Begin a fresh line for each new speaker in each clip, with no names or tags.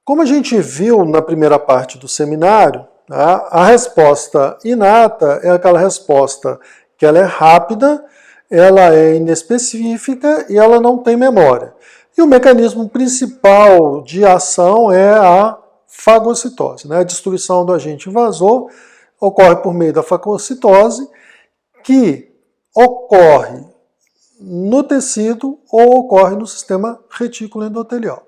Como a gente viu na primeira parte do seminário, a resposta inata é aquela resposta que ela é rápida, ela é inespecífica e ela não tem memória. E o mecanismo principal de ação é a fagocitose. A destruição do agente invasor ocorre por meio da fagocitose, que ocorre no tecido ou ocorre no sistema retículo endotelial.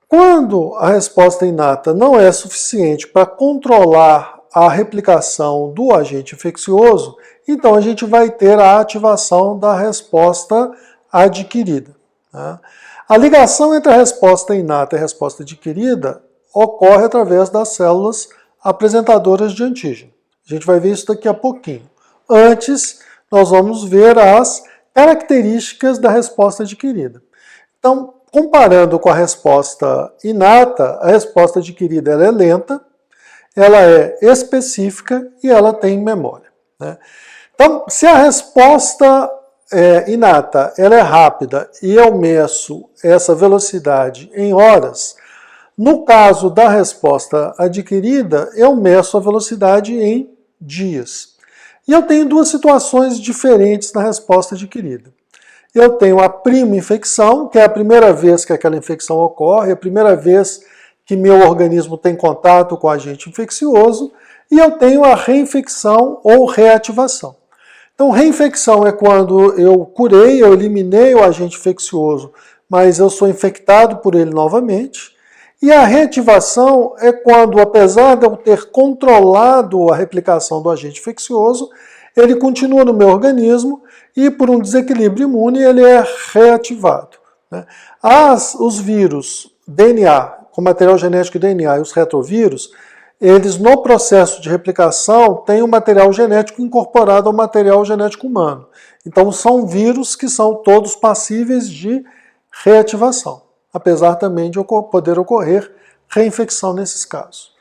Quando a resposta inata não é suficiente para controlar a replicação do agente infeccioso, então a gente vai ter a ativação da resposta adquirida. A ligação entre a resposta inata e a resposta adquirida ocorre através das células apresentadoras de antígeno. A gente vai ver isso daqui a pouquinho. Antes, nós vamos ver as características da resposta adquirida. Então, comparando com a resposta inata, a resposta adquirida ela é lenta, ela é específica e ela tem memória. Então, se a resposta inata ela é rápida e eu meço essa velocidade em horas, no caso da resposta adquirida, eu meço a velocidade em dias. E eu tenho duas situações diferentes na resposta adquirida. Eu tenho a prima infecção, que é a primeira vez que aquela infecção ocorre, a primeira vez que meu organismo tem contato com o agente infeccioso, e eu tenho a reinfecção ou reativação. Então, reinfecção é quando eu curei, eu eliminei o agente infeccioso, mas eu sou infectado por ele novamente. E a reativação é quando, apesar de eu ter controlado a replicação do agente infeccioso, ele continua no meu organismo e, por um desequilíbrio imune, ele é reativado. Os vírus DNA, com material genético DNA, e os retrovírus, eles, no processo de replicação, têm um material genético incorporado ao material genético humano. Então, são vírus que são todos passíveis de reativação, apesar também de poder ocorrer reinfecção nesses casos.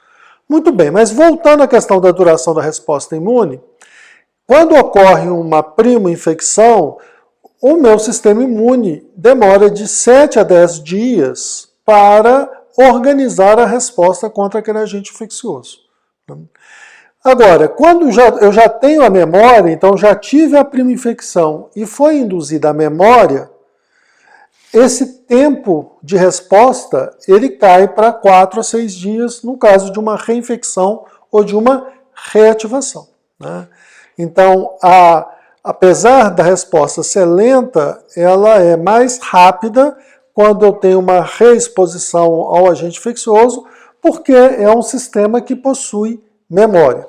Muito bem, mas voltando à questão da duração da resposta imune, quando ocorre uma prima infecção, o meu sistema imune demora de 7 a 10 dias para organizar a resposta contra aquele agente infeccioso. Agora, quando eu já tenho a memória, então já tive a prima infecção e foi induzida a memória, esse tempo de resposta ele cai para 4 a 6 dias no caso de uma reinfecção ou de uma reativação. Então, apesar da resposta ser lenta, ela é mais rápida quando eu tenho uma reexposição ao agente infeccioso, porque é um sistema que possui memória.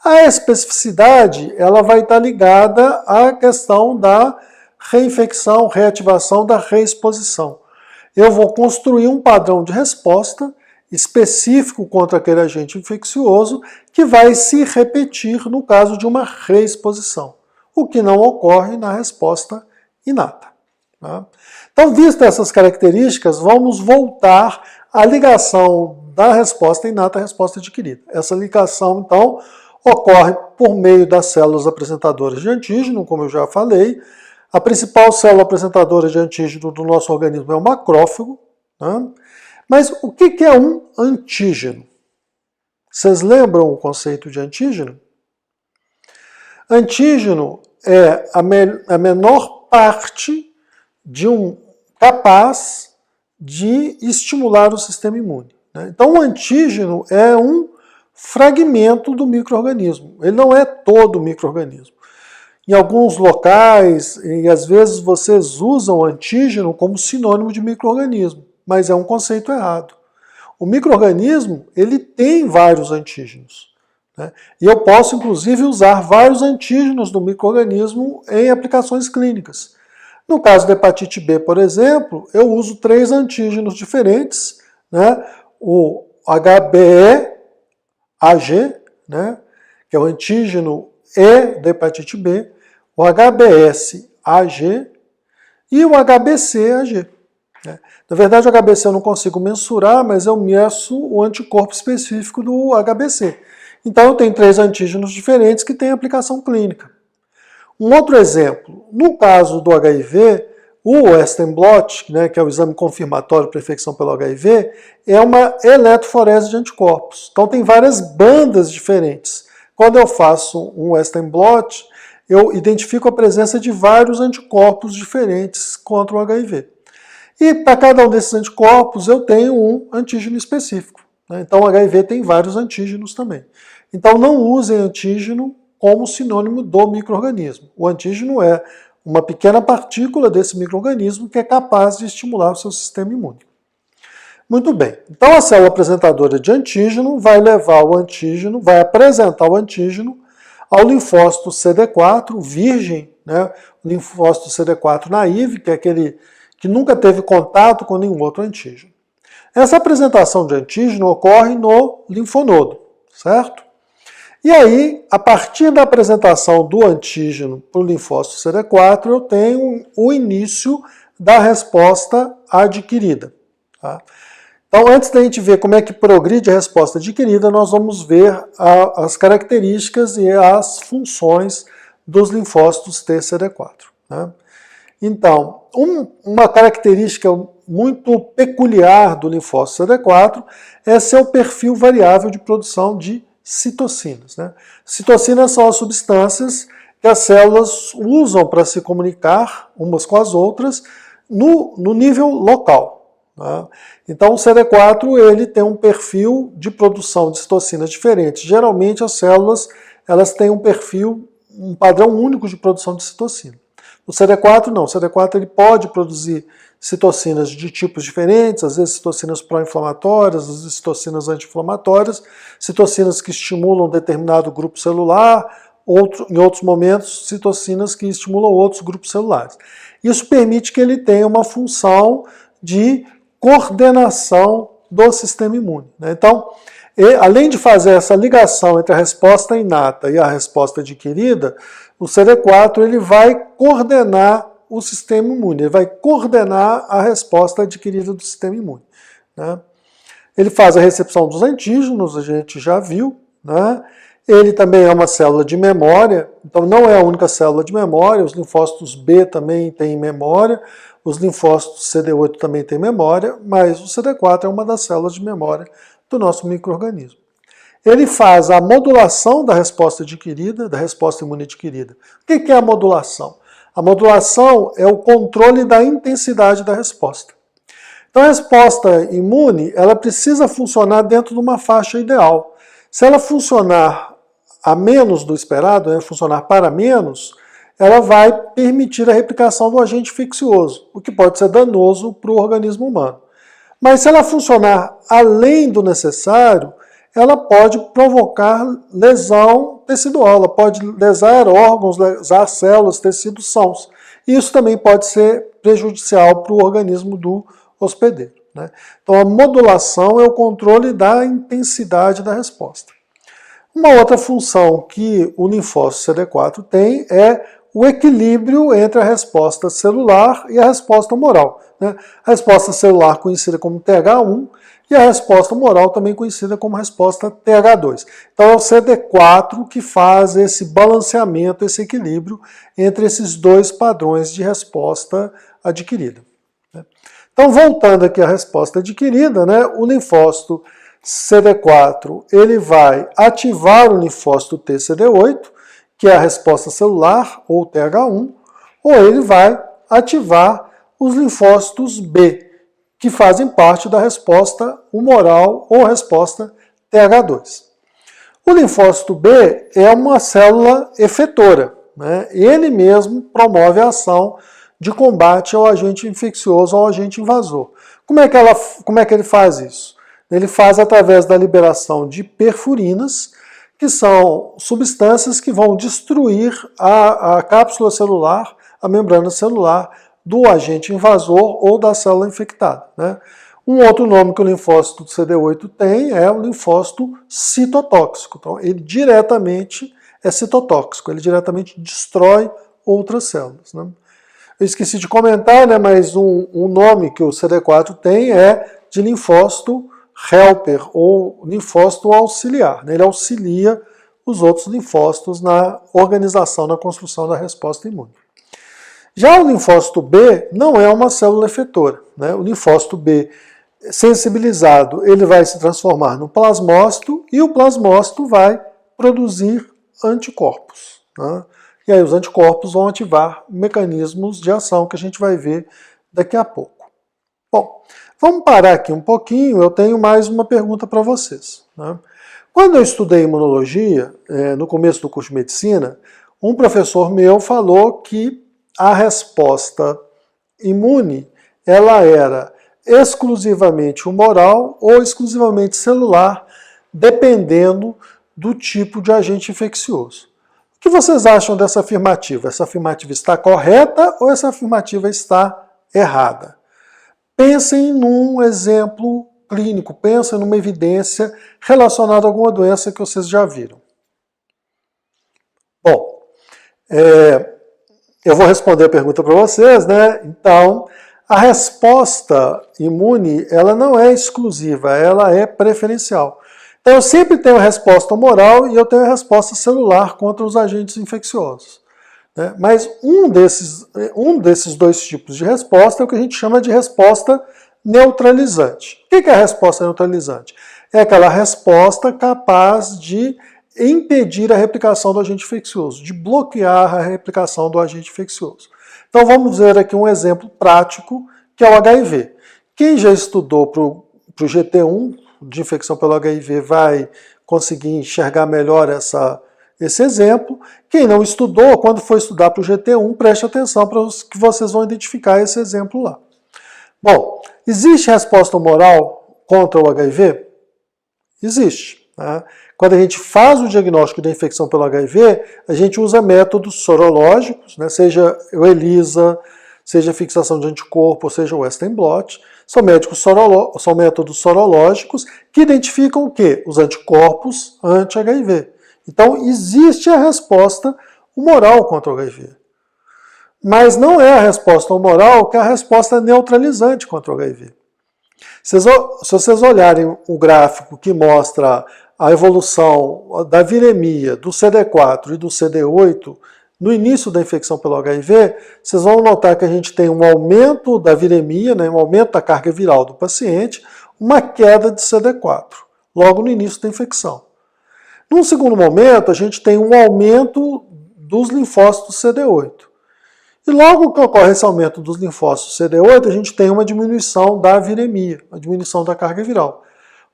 A especificidade ela vai estar ligada à questão da reinfecção, reativação, da reexposição. Eu vou construir um padrão de resposta específico contra aquele agente infeccioso que vai se repetir no caso de uma reexposição, o que não ocorre na resposta inata. Então, vistas essas características, vamos voltar à ligação da resposta inata à resposta adquirida. Essa ligação, então, ocorre por meio das células apresentadoras de antígeno, como eu já falei. A principal célula apresentadora de antígeno do nosso organismo é o macrófago. Mas o que é um antígeno? Vocês lembram o conceito de antígeno? Antígeno é a menor parte de capaz de estimular o sistema imune. Então, o antígeno é um fragmento do micro-organismo. Ele não é todo o micro-organismo. Em alguns locais, e às vezes vocês usam antígeno como sinônimo de micro-organismo, mas é um conceito errado. O micro-organismo, ele tem vários antígenos. E eu posso, inclusive, usar vários antígenos do micro-organismo em aplicações clínicas. No caso da hepatite B, por exemplo, eu uso 3 antígenos diferentes, o HBe-Ag, que é o antígeno E da hepatite B, o HBs-Ag e o HBc-Ag. Na verdade, o HBc eu não consigo mensurar, mas eu meço o anticorpo específico do HBc. Então, eu tenho 3 antígenos diferentes que têm aplicação clínica. Um outro exemplo, no caso do HIV, O Western blot, né, que é o exame confirmatório para infecção pelo HIV, é uma eletroforese de anticorpos. Então tem várias bandas diferentes. Quando eu faço um Western blot, eu identifico a presença de vários anticorpos diferentes contra o HIV. E para cada um desses anticorpos eu tenho um antígeno específico, né? Então o HIV tem vários antígenos também. Então não usem antígeno como sinônimo do micro-organismo. O antígeno é uma pequena partícula desse micro-organismo que é capaz de estimular o seu sistema imune. Muito bem, então a célula apresentadora de antígeno vai levar o antígeno, vai apresentar o antígeno ao linfócito CD4 virgem, né? O linfócito CD4 naive, que é aquele que nunca teve contato com nenhum outro antígeno. Essa apresentação de antígeno ocorre no linfonodo, certo? E aí, a partir da apresentação do antígeno para o linfócito CD4, eu tenho o início da resposta adquirida. Tá? Então, antes da gente ver como é que progride a resposta adquirida, nós vamos ver as características e as funções dos linfócitos TCD4. Né? Então, uma característica muito peculiar do linfócito CD4 é seu perfil variável de produção de citocinas. Né? Citocinas são as substâncias que as células usam para se comunicar umas com as outras no nível local. Tá? Então o CD4 ele tem um perfil de produção de citocinas diferente. Geralmente as células elas têm um perfil, um padrão único de produção de citocina. O CD4 não, o CD4 ele pode produzir citocinas de tipos diferentes, às vezes citocinas pró-inflamatórias, às vezes citocinas anti-inflamatórias, citocinas que estimulam determinado grupo celular, em outros momentos citocinas que estimulam outros grupos celulares. Isso permite que ele tenha uma função de coordenação do sistema imune. Né? Então, além de fazer essa ligação entre a resposta inata e a resposta adquirida, o CD4 ele vai coordenar o sistema imune, ele vai coordenar a resposta adquirida do sistema imune. Né? Ele faz a recepção dos antígenos, a gente já viu. Né? Ele também é uma célula de memória, então não é a única célula de memória, os linfócitos B também têm memória, os linfócitos CD8 também têm memória, mas o CD4 é uma das células de memória do nosso micro-organismo. Ele faz a modulação da resposta adquirida, da resposta imune adquirida. O que é a modulação? A modulação é o controle da intensidade da resposta. Então a resposta imune, ela precisa funcionar dentro de uma faixa ideal. Se ela funcionar a menos do esperado, funcionar para menos, ela vai permitir a replicação do agente infeccioso, o que pode ser danoso para o organismo humano. Mas se ela funcionar além do necessário, ela pode provocar lesão tecidual, ela pode lesar órgãos, lesar células, tecidos sãos. E isso também pode ser prejudicial para o organismo do hospedeiro. Né? Então a modulação é o controle da intensidade da resposta. Uma outra função que o linfócito CD4 tem é o equilíbrio entre a resposta celular e a resposta humoral. Né? A resposta celular conhecida como TH1 e a resposta humoral também conhecida como resposta TH2. Então é o CD4 que faz esse balanceamento, esse equilíbrio entre esses dois padrões de resposta adquirida. Então voltando aqui à resposta adquirida, né, o linfócito CD4 ele vai ativar o linfócito TCD8, que é a resposta celular, ou TH1, ou ele vai ativar os linfócitos B, que fazem parte da resposta humoral ou resposta TH2. O linfócito B é uma célula efetora, né? Ele mesmo promove a ação de combate ao agente infeccioso, ao agente invasor. Como é que ele faz isso? Ele faz através da liberação de perfurinas, que são substâncias que vão destruir a cápsula celular, a membrana celular do agente invasor ou da célula infectada. Né? Um outro nome que o linfócito CD8 tem é o linfócito citotóxico. Então, ele diretamente é citotóxico, ele diretamente destrói outras células. Né? Eu esqueci de comentar, né, mas um nome que o CD4 tem é de linfócito helper, ou linfócito auxiliar. Né? Ele auxilia os outros linfócitos na organização, na construção da resposta imune. Já o linfócito B não é uma célula efetora, né? O linfócito B sensibilizado, ele vai se transformar no plasmócito e o plasmócito vai produzir anticorpos, né? E aí os anticorpos vão ativar mecanismos de ação que a gente vai ver daqui a pouco. Bom, vamos parar aqui um pouquinho, eu tenho mais uma pergunta para vocês, né? Quando eu estudei imunologia, no começo do curso de medicina, um professor meu falou que a resposta imune, ela era exclusivamente humoral ou exclusivamente celular, dependendo do tipo de agente infeccioso. O que vocês acham dessa afirmativa? Essa afirmativa está correta ou essa afirmativa está errada? Pensem num exemplo clínico, pensem numa evidência relacionada a alguma doença que vocês já viram. Bom, eu vou responder a pergunta para vocês, né? Então, a resposta imune, ela não é exclusiva, ela é preferencial. Então, eu sempre tenho a resposta humoral e eu tenho a resposta celular contra os agentes infecciosos, né? Mas um desses dois tipos de resposta é o que a gente chama de resposta neutralizante. O que é a resposta neutralizante? É aquela resposta capaz de impedir a replicação do agente infeccioso, de bloquear a replicação do agente infeccioso. Então vamos ver aqui um exemplo prático, que é o HIV. Quem já estudou para o GT1, de infecção pelo HIV, vai conseguir enxergar melhor esse exemplo. Quem não estudou, quando for estudar para o GT1, preste atenção para que vocês vão identificar esse exemplo lá. Bom, existe resposta humoral contra o HIV? Existe, né? Quando a gente faz o diagnóstico da infecção pelo HIV, a gente usa métodos sorológicos, né? Seja o ELISA, seja a fixação de anticorpo, seja o Western blot. São métodos sorológicos que identificam o quê? Os anticorpos anti-HIV. Então, existe a resposta humoral contra o HIV. Mas não é a resposta humoral que é a resposta neutralizante contra o HIV. Se vocês olharem o gráfico que mostra a evolução da viremia do CD4 e do CD8 no início da infecção pelo HIV, vocês vão notar que a gente tem um aumento da viremia, né, um aumento da carga viral do paciente, uma queda de CD4, logo no início da infecção. Num segundo momento, a gente tem um aumento dos linfócitos CD8. E logo que ocorre esse aumento dos linfócitos CD8, a gente tem uma diminuição da viremia, uma diminuição da carga viral,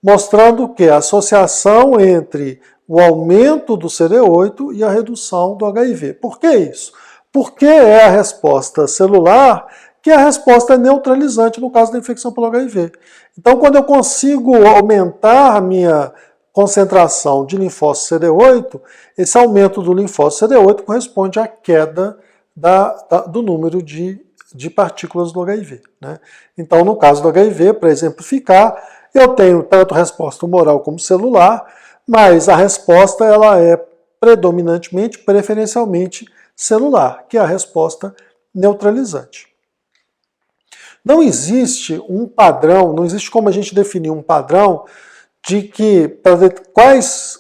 mostrando que a associação entre o aumento do CD8 e a redução do HIV. Por que isso? Porque é a resposta celular que é a resposta neutralizante no caso da infecção pelo HIV. Então, quando eu consigo aumentar a minha concentração de linfócito CD8, esse aumento do linfócito CD8 corresponde à queda do número de partículas do HIV, né? Então, no caso do HIV, para exemplificar, eu tenho tanto resposta humoral como celular, mas a resposta ela é predominantemente, preferencialmente celular, que é a resposta neutralizante. Não existe um padrão, não existe como a gente definir um padrão de que para ver quais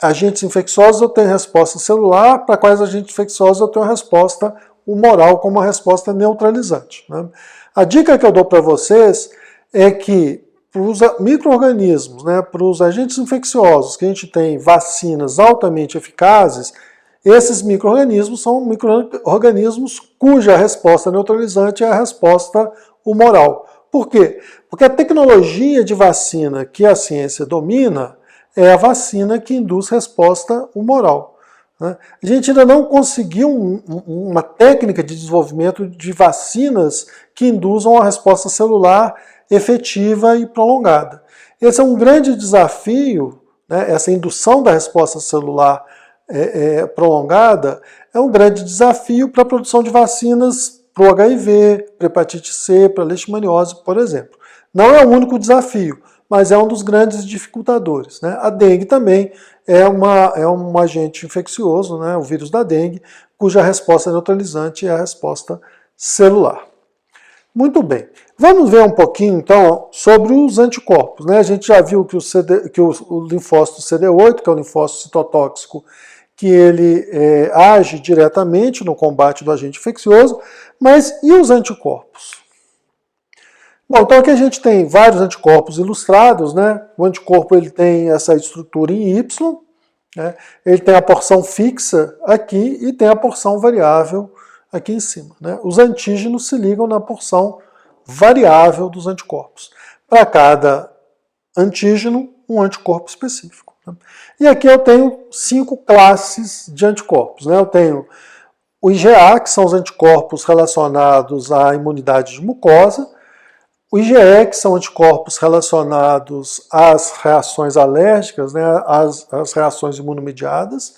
agentes infecciosos eu tenho resposta celular, para quais agentes infecciosos eu tenho resposta humoral como a resposta neutralizante, né? A dica que eu dou para vocês é que para os micro-organismos, né, para os agentes infecciosos que a gente tem vacinas altamente eficazes, esses micro-organismos são micro-organismos cuja resposta neutralizante é a resposta humoral. Por quê? Porque a tecnologia de vacina que a ciência domina é a vacina que induz resposta humoral, né? A gente ainda não conseguiu uma técnica de desenvolvimento de vacinas que induzam a resposta celular efetiva e prolongada. Esse é um grande desafio, né? Essa indução da resposta celular prolongada é um grande desafio para a produção de vacinas para o HIV, para hepatite C, para a leishmaniose, por exemplo. Não é o único desafio, mas é um dos grandes dificultadores, né? A dengue também é um agente infeccioso, né? O vírus da dengue, cuja resposta neutralizante é a resposta celular. Muito bem. Vamos ver um pouquinho, então, sobre os anticorpos, né? A gente já viu que o linfócito CD8, que é o linfócito citotóxico, que ele age diretamente no combate do agente infeccioso, mas e os anticorpos? Bom, então aqui a gente tem vários anticorpos ilustrados, né? O anticorpo ele tem essa estrutura em Y, né? Ele tem a porção fixa aqui e tem a porção variável aqui em cima, né? Os antígenos se ligam na porção variável dos anticorpos. Para cada antígeno, um anticorpo específico. Né? E aqui eu tenho 5 classes de anticorpos. Né? Eu tenho o IgA, que são os anticorpos relacionados à imunidade de mucosa, o IgE, que são anticorpos relacionados às reações alérgicas, né? às reações imunomediadas,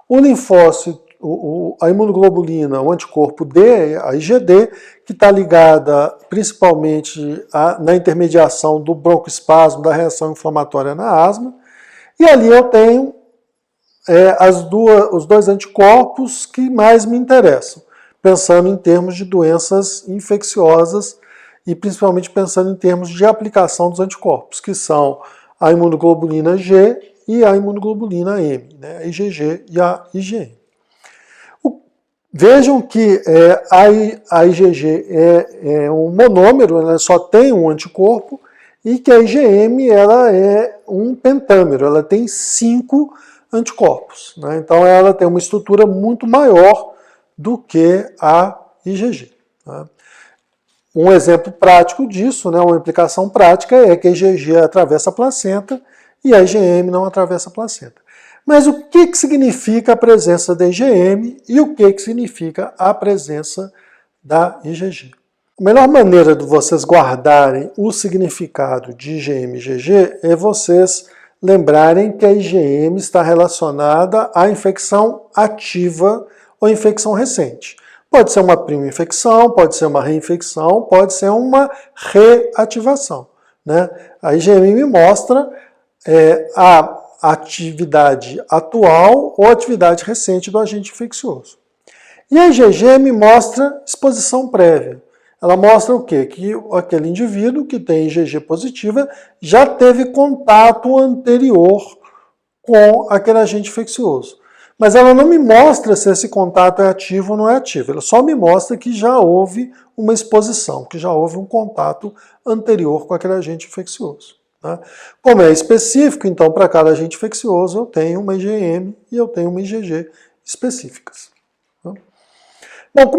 o linfócito, a imunoglobulina, o anticorpo D, a IgD, que está ligada principalmente na intermediação do broncoespasmo, da reação inflamatória na asma. E ali eu tenho os dois anticorpos que mais me interessam, pensando em termos de doenças infecciosas e principalmente pensando em termos de aplicação dos anticorpos, que são a imunoglobulina G e a imunoglobulina M, né, a IgG e a IgM. Vejam que a IgG é um monômero, ela só tem um anticorpo, e que a IgM ela é um pentâmero, ela tem 5 anticorpos. Né? Então ela tem uma estrutura muito maior do que a IgG. Tá? Um exemplo prático disso, né, uma implicação prática, é que a IgG atravessa a placenta e a IgM não atravessa a placenta. Mas o que significa a presença da IgM e o que significa a presença da IgG? A melhor maneira de vocês guardarem o significado de IgM e IgG é vocês lembrarem que a IgM está relacionada à infecção ativa ou infecção recente. Pode ser uma prima infecção, pode ser uma reinfecção, pode ser uma reativação. Né? A IgM me mostra a atividade atual ou atividade recente do agente infeccioso. E a IgG me mostra exposição prévia. Ela mostra o quê? Que aquele indivíduo que tem IgG positiva já teve contato anterior com aquele agente infeccioso. Mas ela não me mostra se esse contato é ativo ou não é ativo. Ela só me mostra que já houve uma exposição, que já houve um contato anterior com aquele agente infeccioso. Tá? Como é específico, então, para cada agente infeccioso, eu tenho uma IgM e eu tenho uma IgG específicas. Tá? Bom,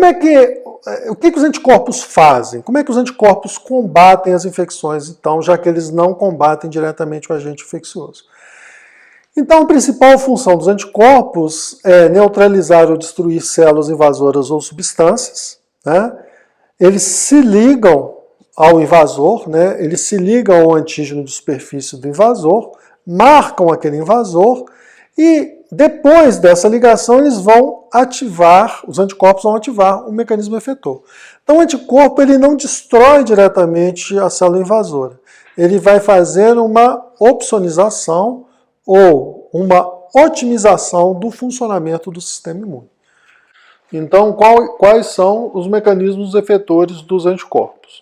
o que os anticorpos fazem? Como é que os anticorpos combatem as infecções, então, já que eles não combatem diretamente o agente infeccioso? Então, a principal função dos anticorpos é neutralizar ou destruir células invasoras ou substâncias. Né? Eles se ligam ao invasor, né? Eles se ligam ao antígeno de superfície do invasor, marcam aquele invasor e depois dessa ligação eles vão ativar, os anticorpos vão ativar o mecanismo efetor. Então o anticorpo ele não destrói diretamente a célula invasora, ele vai fazer uma opsonização ou uma otimização do funcionamento do sistema imune. Então quais são os mecanismos efetores dos anticorpos?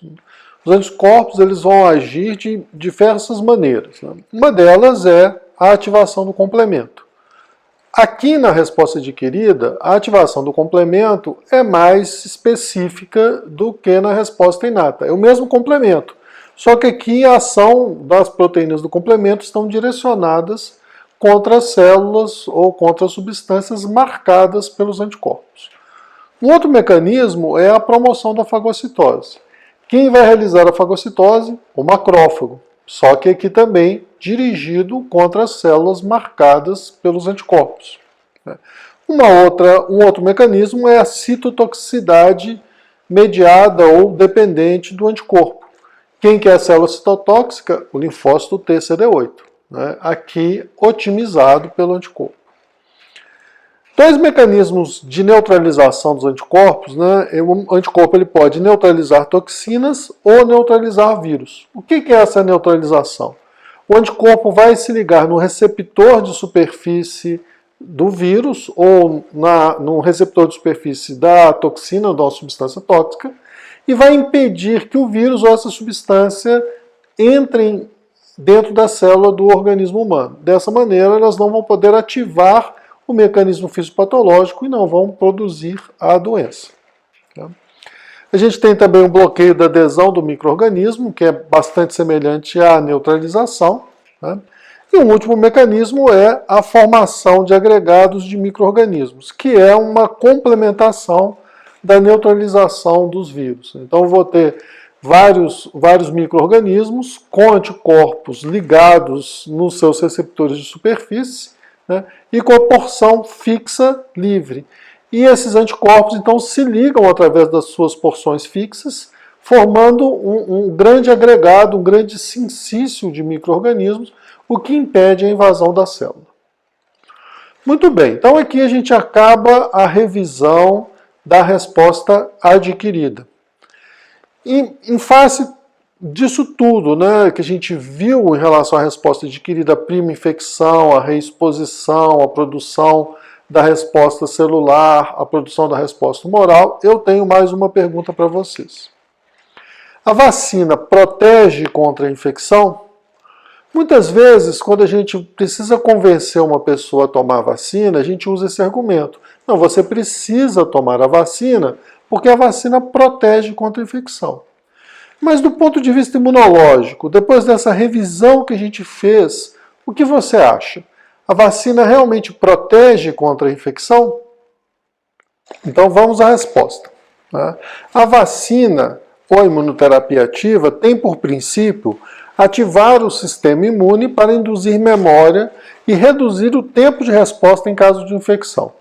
Os anticorpos eles vão agir de diversas maneiras. Né? Uma delas é a ativação do complemento. Aqui na resposta adquirida, a ativação do complemento é mais específica do que na resposta inata. É o mesmo complemento, só que aqui a ação das proteínas do complemento estão direcionadas contra as células ou contra as substâncias marcadas pelos anticorpos. Um outro mecanismo é a promoção da fagocitose. Quem vai realizar a fagocitose? O macrófago. Só que aqui também dirigido contra as células marcadas pelos anticorpos. Um outro mecanismo é a citotoxicidade mediada ou dependente do anticorpo. Quem que é a célula citotóxica? O linfócito TCD8. Aqui otimizado pelo anticorpo. Dois mecanismos de neutralização dos anticorpos, né? O anticorpo ele pode neutralizar toxinas ou neutralizar vírus. O que é essa neutralização? O anticorpo vai se ligar no receptor de superfície do vírus ou no receptor de superfície da toxina ou da substância tóxica e vai impedir que o vírus ou essa substância entrem dentro da célula do organismo humano. Dessa maneira, elas não vão poder ativar o mecanismo fisiopatológico e não vão produzir a doença. Tá? A gente tem também um bloqueio da adesão do micro-organismo, que é bastante semelhante à neutralização. Tá? E um último mecanismo é a formação de agregados de micro-organismos, que é uma complementação da neutralização dos vírus. Então, eu vou ter vários micro-organismos com anticorpos ligados nos seus receptores de superfície, né, e com a porção fixa livre. E esses anticorpos, então, se ligam através das suas porções fixas, formando um grande agregado, um grande cincício de micro-organismos, o que impede a invasão da célula. Muito bem, então aqui a gente acaba a revisão da resposta adquirida. E em face disso tudo, né, que a gente viu em relação à resposta adquirida, a prima infecção, a reexposição, a produção da resposta celular, a produção da resposta humoral, eu tenho mais uma pergunta para vocês. A vacina protege contra a infecção? Muitas vezes, quando a gente precisa convencer uma pessoa a tomar a vacina, a gente usa esse argumento. Não, você precisa tomar a vacina porque a vacina protege contra a infecção. Mas do ponto de vista imunológico, depois dessa revisão que a gente fez, o que você acha? A vacina realmente protege contra a infecção? Então vamos à resposta. A vacina ou a imunoterapia ativa tem por princípio ativar o sistema imune para induzir memória e reduzir o tempo de resposta em caso de infecção.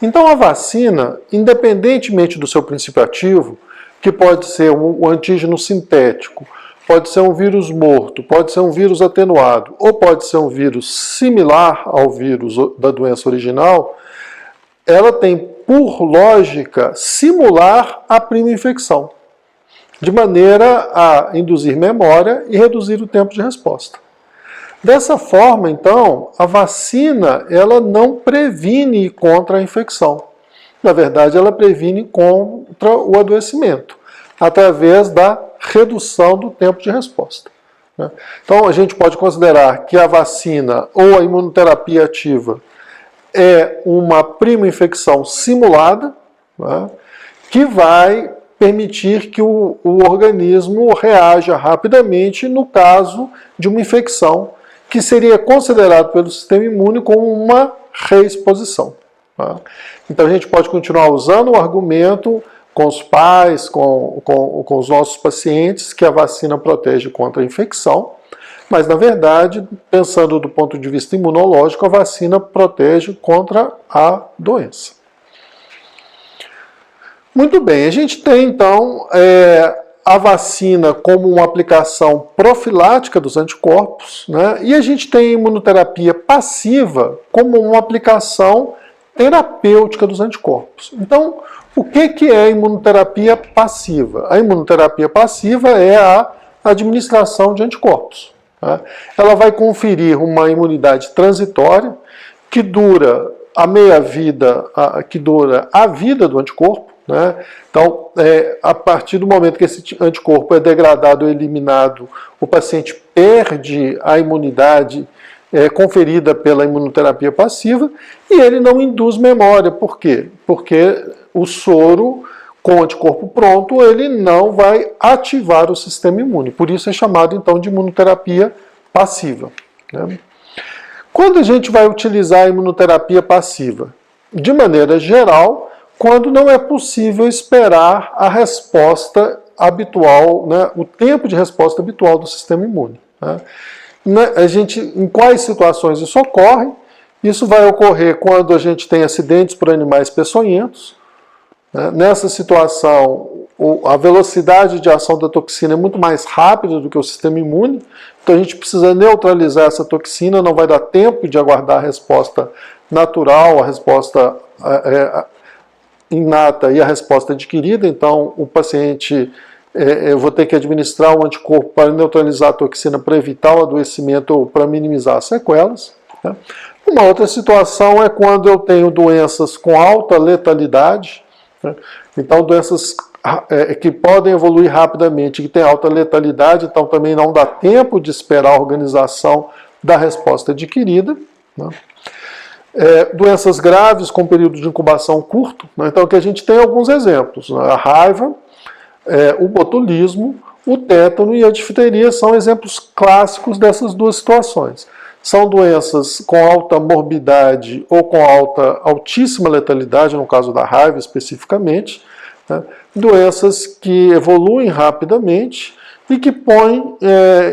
Então a vacina, independentemente do seu princípio ativo, que pode ser um antígeno sintético, pode ser um vírus morto, pode ser um vírus atenuado, ou pode ser um vírus similar ao vírus da doença original, ela tem, por lógica, simular a prima infecção, de maneira a induzir memória e reduzir o tempo de resposta. Dessa forma, então, a vacina ela não previne contra a infecção. Na verdade, ela previne contra o adoecimento, através da redução do tempo de resposta. Então, a gente pode considerar que a vacina ou a imunoterapia ativa é uma prima infecção simulada, que vai permitir que o organismo reaja rapidamente no caso de uma infecção que seria considerado pelo sistema imune como uma reexposição. Então a gente pode continuar usando o argumento com os pais, com os nossos pacientes, que a vacina protege contra a infecção, mas na verdade, pensando do ponto de vista imunológico, a vacina protege contra a doença. Muito bem, a gente tem então a vacina como uma aplicação profilática dos anticorpos, né? E a gente tem a imunoterapia passiva como uma aplicação terapêutica dos anticorpos. Então, o que é a imunoterapia passiva? A imunoterapia passiva é a administração de anticorpos. Tá? Ela vai conferir uma imunidade transitória que dura a meia-vida, que dura a vida do anticorpo. Né? Então, a partir do momento que esse anticorpo é degradado ou eliminado, o paciente perde a imunidade conferida pela imunoterapia passiva e ele não induz memória. Por quê? Porque o soro com anticorpo pronto, ele não vai ativar o sistema imune. Por isso é chamado então de imunoterapia passiva. Né? Quando a gente vai utilizar a imunoterapia passiva? De maneira geral, quando não é possível esperar a resposta habitual, né, o tempo de resposta habitual do sistema imune. Né? Em quais situações isso ocorre? Isso vai ocorrer quando a gente tem acidentes por animais peçonhentos. Né? Nessa situação, a velocidade de ação da toxina é muito mais rápida do que o sistema imune, então a gente precisa neutralizar essa toxina, não vai dar tempo de aguardar a resposta natural, a resposta inata e a resposta adquirida, então o paciente, eu vou ter que administrar um anticorpo para neutralizar a toxina para evitar o adoecimento ou para minimizar as sequelas. Né? Uma outra situação é quando eu tenho doenças com alta letalidade, né? Então doenças que podem evoluir rapidamente, que têm alta letalidade, então também não dá tempo de esperar a organização da resposta adquirida. Né? Doenças graves com período de incubação curto, né? Então aqui a gente tem alguns exemplos, né? A raiva, o botulismo, o tétano e a difteria são exemplos clássicos dessas duas situações. São doenças com alta morbidade ou com altíssima letalidade, no caso da raiva especificamente, né? Doenças que evoluem rapidamente e que põem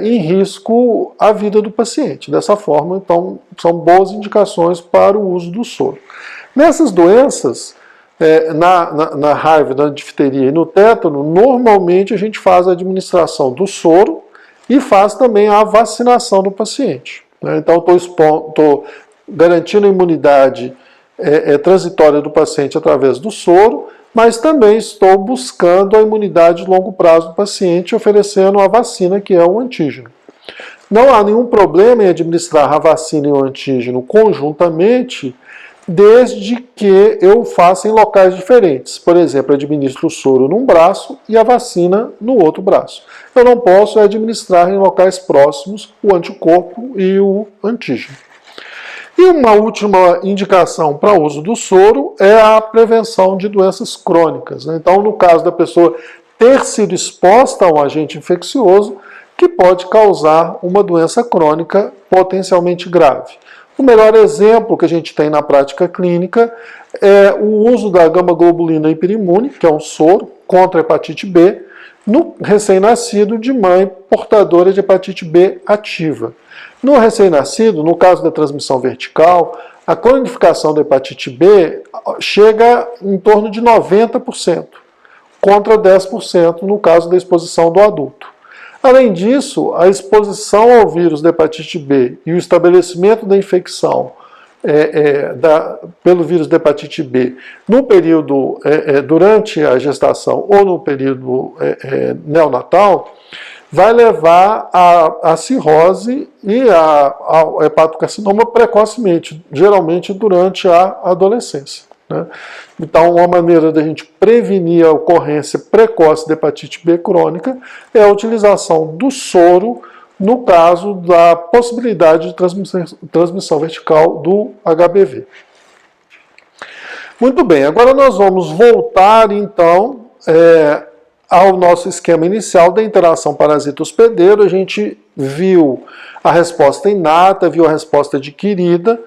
em risco a vida do paciente. Dessa forma, então, são boas indicações para o uso do soro. Nessas doenças, na raiva, na difteria e no tétano, normalmente a gente faz a administração do soro e faz também a vacinação do paciente. Né? Então, estou garantindo a imunidade transitória do paciente através do soro, mas também estou buscando a imunidade de longo prazo do paciente, oferecendo a vacina, que é o antígeno. Não há nenhum problema em administrar a vacina e o antígeno conjuntamente, desde que eu faça em locais diferentes. Por exemplo, administro o soro num braço e a vacina no outro braço. Eu não posso administrar em locais próximos o anticorpo e o antígeno. E uma última indicação para o uso do soro é a prevenção de doenças crônicas, né? Então, no caso da pessoa ter sido exposta a um agente infeccioso que pode causar uma doença crônica potencialmente grave. O melhor exemplo que a gente tem na prática clínica é o uso da gama-globulina hiperimune, que é um soro contra a hepatite B, no recém-nascido de mãe portadora de hepatite B ativa. No recém-nascido, no caso da transmissão vertical, a cronificação da hepatite B chega em torno de 90%, contra 10% no caso da exposição do adulto. Além disso, a exposição ao vírus da hepatite B e o estabelecimento da infecção pelo vírus da hepatite B no período durante a gestação ou no período neonatal, vai levar à cirrose e ao hepatocarcinoma precocemente, geralmente durante a adolescência, né? Então, uma maneira da gente prevenir a ocorrência precoce de hepatite B crônica é a utilização do soro no caso da possibilidade de transmissão vertical do HBV. Muito bem, agora nós vamos voltar então ao nosso esquema inicial da interação parasita-hospedeiro. A gente viu a resposta inata, viu a resposta adquirida,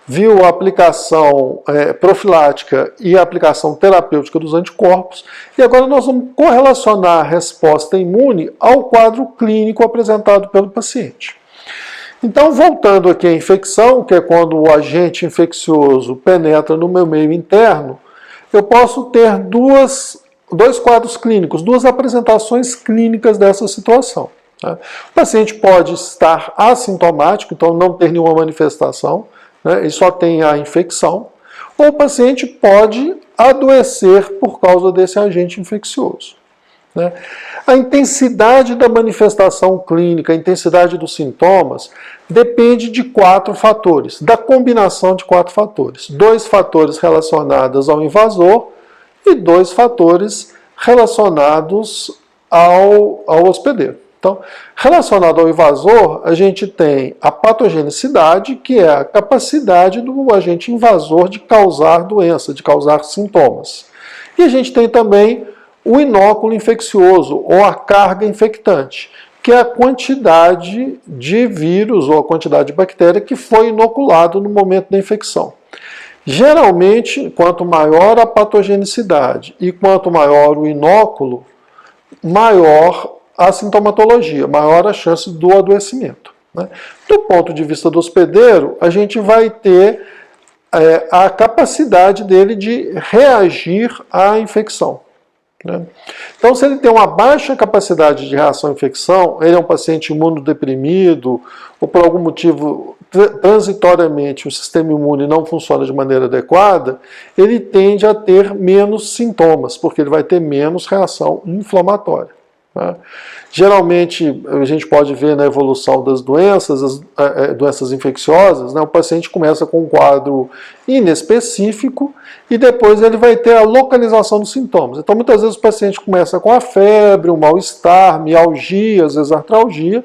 viu a aplicação profilática e a aplicação terapêutica dos anticorpos, e agora nós vamos correlacionar a resposta imune ao quadro clínico apresentado pelo paciente. Então, voltando aqui à infecção, que é quando o agente infeccioso penetra no meu meio interno, eu posso ter dois quadros clínicos, duas apresentações clínicas dessa situação. Tá? O paciente pode estar assintomático, então não ter nenhuma manifestação, né, e só tem a infecção, ou o paciente pode adoecer por causa desse agente infeccioso. Né? A intensidade da manifestação clínica, a intensidade dos sintomas, depende de 4 fatores, da combinação de 4 fatores. 2 fatores relacionados ao invasor e 2 fatores relacionados ao hospedeiro. Então, relacionado ao invasor, a gente tem a patogenicidade, que é a capacidade do agente invasor de causar doença, de causar sintomas. E a gente tem também o inóculo infeccioso, ou a carga infectante, que é a quantidade de vírus ou a quantidade de bactéria que foi inoculado no momento da infecção. Geralmente, quanto maior a patogenicidade e quanto maior o inóculo, maior a sintomatologia, maior a chance do adoecimento. Né? Do ponto de vista do hospedeiro, a gente vai ter a capacidade dele de reagir à infecção. Né? Então, se ele tem uma baixa capacidade de reação à infecção, ele é um paciente imunodeprimido, ou por algum motivo, transitoriamente, o sistema imune não funciona de maneira adequada, ele tende a ter menos sintomas, porque ele vai ter menos reação inflamatória. Tá? Geralmente, a gente pode ver na evolução das doenças, as doenças infecciosas, né, o paciente começa com um quadro inespecífico e depois ele vai ter a localização dos sintomas. Então, muitas vezes o paciente começa com a febre, o mal-estar, mialgia, às vezes artralgia,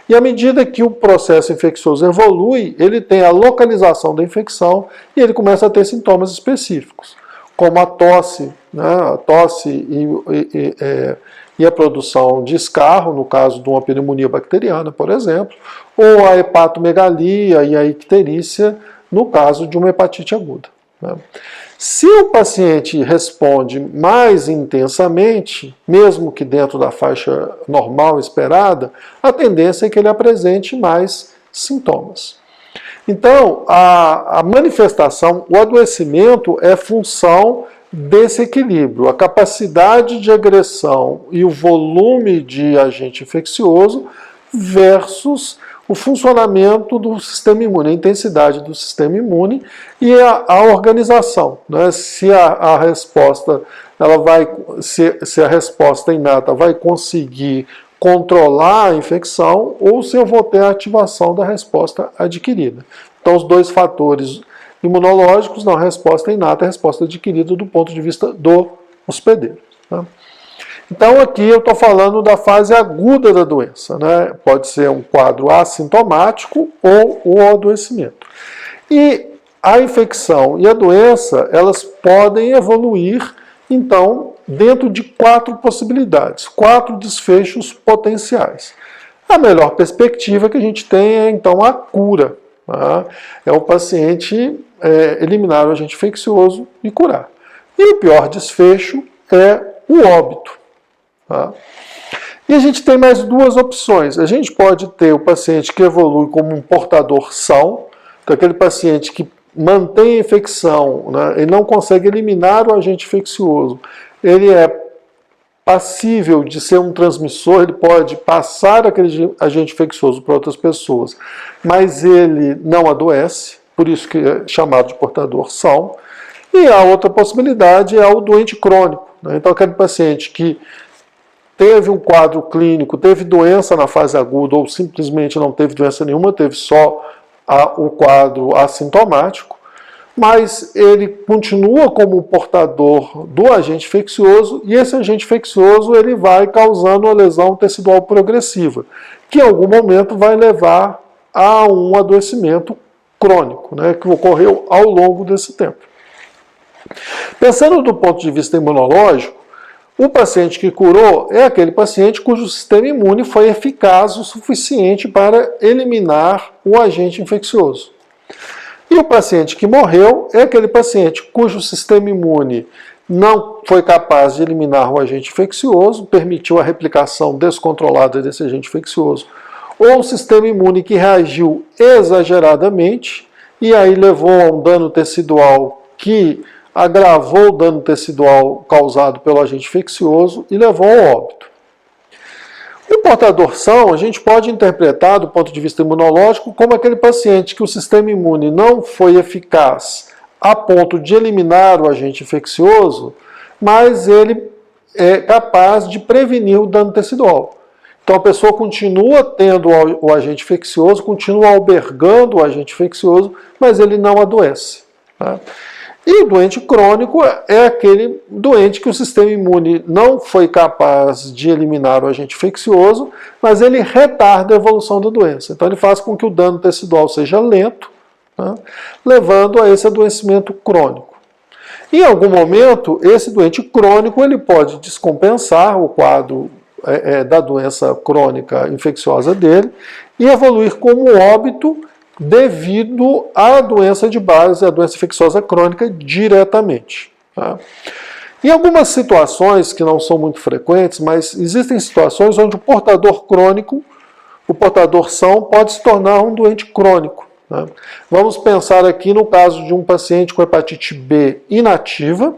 E à medida que o processo infeccioso evolui, ele tem a localização da infecção e ele começa a ter sintomas específicos, como a tosse, né? A tosse e a produção de escarro, no caso de uma pneumonia bacteriana, por exemplo, ou a hepatomegalia e a icterícia, no caso de uma hepatite aguda, né? Se o paciente responde mais intensamente, mesmo que dentro da faixa normal esperada, a tendência é que ele apresente mais sintomas. Então, a manifestação, o adoecimento é função desse equilíbrio, a capacidade de agressão e o volume de agente infeccioso versus o funcionamento do sistema imune, a intensidade do sistema imune e a organização, né? Se a resposta se a resposta inata vai conseguir controlar a infecção ou se eu vou ter a ativação da resposta adquirida. Então, os dois fatores imunológicos, não, a resposta inata e a resposta adquirida do ponto de vista do hospedeiro, né? Então aqui eu estou falando da fase aguda da doença, né? Pode ser um quadro assintomático ou o adoecimento. E a infecção e a doença, elas podem evoluir, então, dentro de 4 possibilidades, 4 desfechos potenciais. A melhor perspectiva que a gente tem é, então, a cura, tá? É o paciente eliminar o agente infeccioso e curar. E o pior desfecho é o óbito. Tá? E a gente tem mais 2 opções. A gente pode ter o paciente que evolui como um portador são, então aquele paciente que mantém a infecção, né, e não consegue eliminar o agente infeccioso. Ele é passível de ser um transmissor, ele pode passar aquele agente infeccioso para outras pessoas, mas ele não adoece, por isso que é chamado de portador são. E a outra possibilidade é o doente crônico, né? Então aquele paciente que teve um quadro clínico, teve doença na fase aguda ou simplesmente não teve doença nenhuma, teve só o quadro assintomático, mas ele continua como portador do agente infeccioso e esse agente infeccioso ele vai causando uma lesão tecidual progressiva, que em algum momento vai levar a um adoecimento crônico, né, que ocorreu ao longo desse tempo. Pensando do ponto de vista imunológico, o paciente que curou é aquele paciente cujo sistema imune foi eficaz o suficiente para eliminar o agente infeccioso. E o paciente que morreu é aquele paciente cujo sistema imune não foi capaz de eliminar o agente infeccioso, permitiu a replicação descontrolada desse agente infeccioso, ou o sistema imune que reagiu exageradamente e aí levou a um dano tecidual que agravou o dano tecidual causado pelo agente infeccioso e levou ao óbito. O portador são, a gente pode interpretar do ponto de vista imunológico como aquele paciente que o sistema imune não foi eficaz a ponto de eliminar o agente infeccioso, mas ele é capaz de prevenir o dano tecidual. Então a pessoa continua tendo o agente infeccioso, continua albergando o agente infeccioso, mas ele não adoece, tá? E o doente crônico é aquele doente que o sistema imune não foi capaz de eliminar o agente infeccioso, mas ele retarda a evolução da doença. Então ele faz com que o dano tecidual seja lento, né, levando a esse adoecimento crônico. Em algum momento, esse doente crônico ele pode descompensar o quadro da doença crônica infecciosa dele e evoluir como óbito devido à doença de base, a doença infecciosa crônica, diretamente. Tá? Em algumas situações, que não são muito frequentes, mas existem situações onde o portador crônico, o portador são, pode se tornar um doente crônico. Tá? Vamos pensar aqui no caso de um paciente com hepatite B inativa,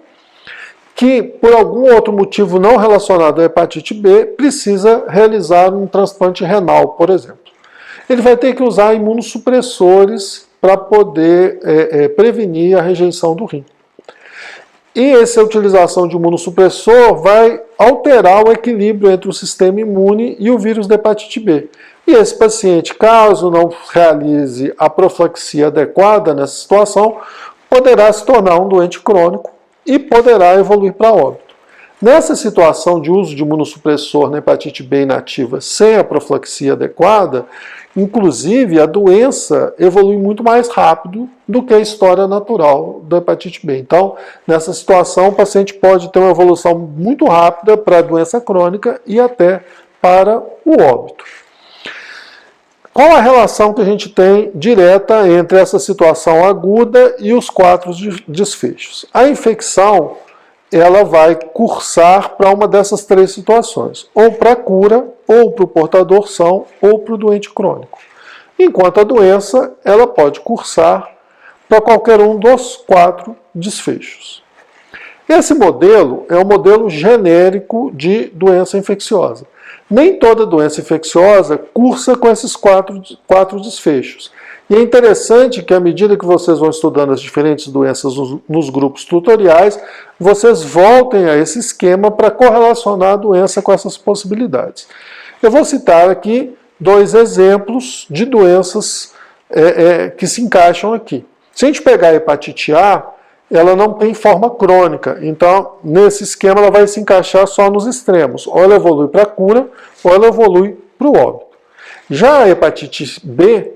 que por algum outro motivo não relacionado à hepatite B, precisa realizar um transplante renal, por exemplo. Ele vai ter que usar imunossupressores para poder prevenir a rejeição do rim. E essa utilização de imunossupressor vai alterar o equilíbrio entre o sistema imune e o vírus da hepatite B. E esse paciente, caso não realize a profilaxia adequada nessa situação, poderá se tornar um doente crônico e poderá evoluir para óbito. Nessa situação de uso de imunossupressor na hepatite B inativa sem a profilaxia adequada, inclusive a doença evolui muito mais rápido do que a história natural da hepatite B. Então, nessa situação, o paciente pode ter uma evolução muito rápida para a doença crônica e até para o óbito. Qual a relação que a gente tem direta entre essa situação aguda e os 4 desfechos? A infecção, ela vai cursar para uma dessas 3 situações, ou para a cura, ou para o portador são, ou para o doente crônico. Enquanto a doença, ela pode cursar para qualquer um dos 4 desfechos. Esse modelo é um modelo genérico de doença infecciosa. Nem toda doença infecciosa cursa com esses 4 desfechos. E é interessante que, à medida que vocês vão estudando as diferentes doenças nos grupos tutoriais, vocês voltem a esse esquema para correlacionar a doença com essas possibilidades. Eu vou citar aqui 2 exemplos de doenças que se encaixam aqui. Se a gente pegar a hepatite A, ela não tem forma crônica, então nesse esquema ela vai se encaixar só nos extremos, ou ela evolui para a cura, ou ela evolui para o óbito. Já a hepatite B,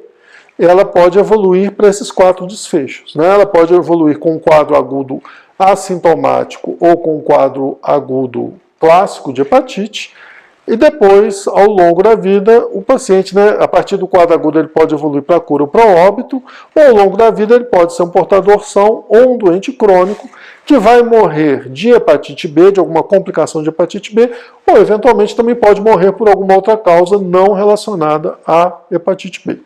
ela pode evoluir para esses 4 desfechos, né? Ela pode evoluir com um quadro agudo assintomático ou com um quadro agudo clássico de hepatite, e depois, ao longo da vida, o paciente, né, a partir do quadro agudo, ele pode evoluir para a cura ou para o óbito, ou ao longo da vida ele pode ser um portador são ou um doente crônico que vai morrer de hepatite B, de alguma complicação de hepatite B, ou eventualmente também pode morrer por alguma outra causa não relacionada à hepatite B.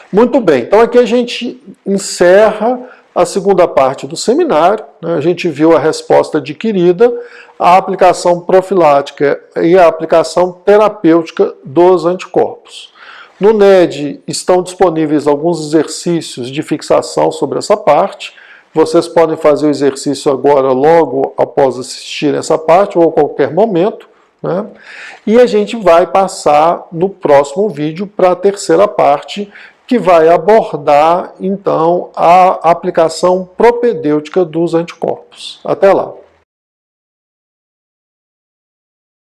Muito bem, então aqui a gente encerra a segunda parte do seminário, né? A gente viu a resposta adquirida, a aplicação profilática e a aplicação terapêutica dos anticorpos. No NED estão disponíveis alguns exercícios de fixação sobre essa parte. Vocês podem fazer o exercício agora, logo após assistir essa parte, ou a qualquer momento, né? E a gente vai passar no próximo vídeo para a terceira parte, que vai abordar, então, a aplicação propedêutica dos anticorpos. Até lá!